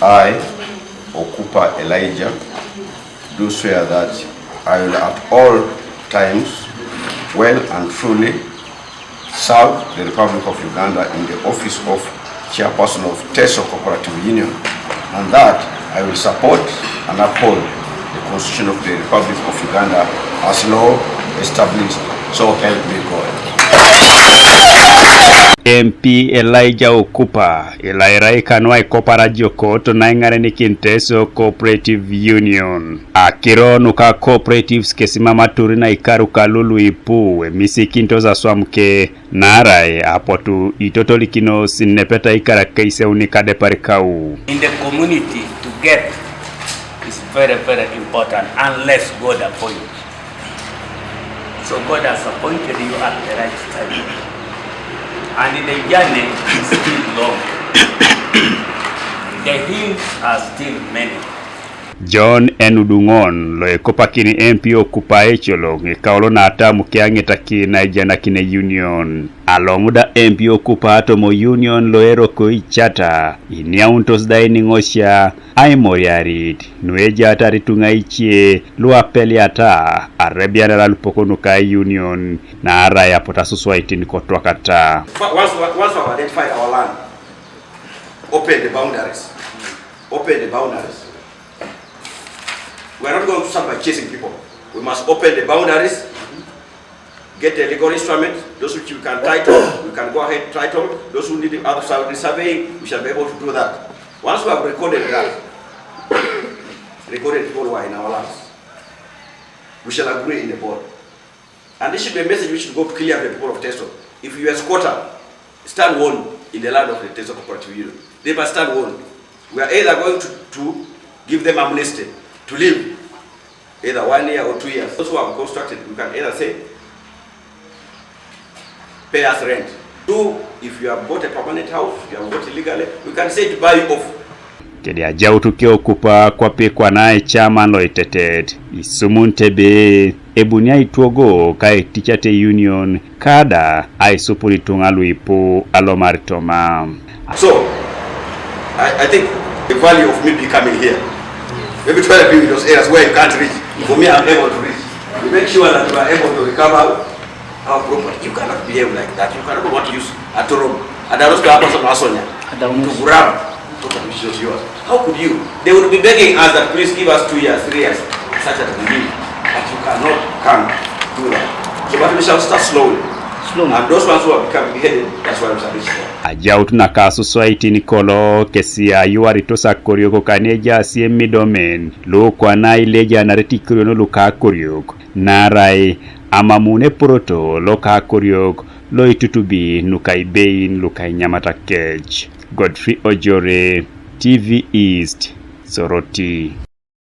I, Okupa Elijah, do swear that I will at all times well and truly serve the Republic of Uganda in the office of Chairperson of Teso Cooperative Union, and that I will support and uphold the Constitution of the Republic of Uganda as law established, so help me God. MP Elijah Okupa ilairai kanwai kopara jokoto na ingare ni Kinteso Cooperative Union. Akiro nuka cooperatives kesimama turi na ikaru kalulu ipu misi kintoza swamke narai apotu itotoli kino sinepeta ikara kaise unikade parikau. In the community to get is very, very important unless God appoints. So God has appointed you at the right time. And the journey is still long. The hills are still many. John Enudungon lo ekopakini MP Okupa echolo ngekaulo na atamu kiangetaki na ijana kine union. Alomuda MP Okupa atomo union lo ero koichata iniauntos daini ngosha aimoriarit nueja atari tungaichie luapeli ata arebiana la lupokonuka union na araya potasuswa itini kotwa kata. Once we identify our land, open the boundaries. Open the boundaries. We are not going to start by chasing people. We must open the boundaries, get a legal instrument. Those which you can title, we can go ahead title. Those who need the other side of the survey, we shall be able to do that. Once we have recorded that, recorded people who are in our lands, we shall agree in the board. And this should be a message which should go clear to the people of Teso. If you are a squatter, stand one in the land of the Teso Cooperative Union. They must stand one. We are either going to give them amnesty to live either 1 year or 2 years. Those who have constructed, we can either say, pay us rent. Two, if you have bought a permanent house, you have bought illegally, we can say to buy you off. Kedi ajau tukio Okupa kwa pekwa nae chama lo iteted. Isumuntebe ebunia ituogo kai tichate union kada aisupuli tungalu ipu alomaritoma. So, I think the value of me becoming here, maybe try to be in those areas where you can't reach. For me, I'm able to reach. You make sure that you are able to recover our property. You cannot behave like that. You cannot want to use a torum. And I was going to to grab property which is yours. How could you? They would be begging us that please give us 2 years, 3 years, such as we need. But you cannot come do that. So but we shall start slowly. And those ones who are becoming beheaded, that's why we shall reach there. Ajautu na kasu swaiti nikolo kesia yuaritosa koryoko kaneja siemi domen lo kwa na ileja nareti kuryono luka koryoko narai amamune poroto loka koryoko lo itutubi nukai bein lukai nyamata kej. Godfrey Ojore, TV East, Soroti.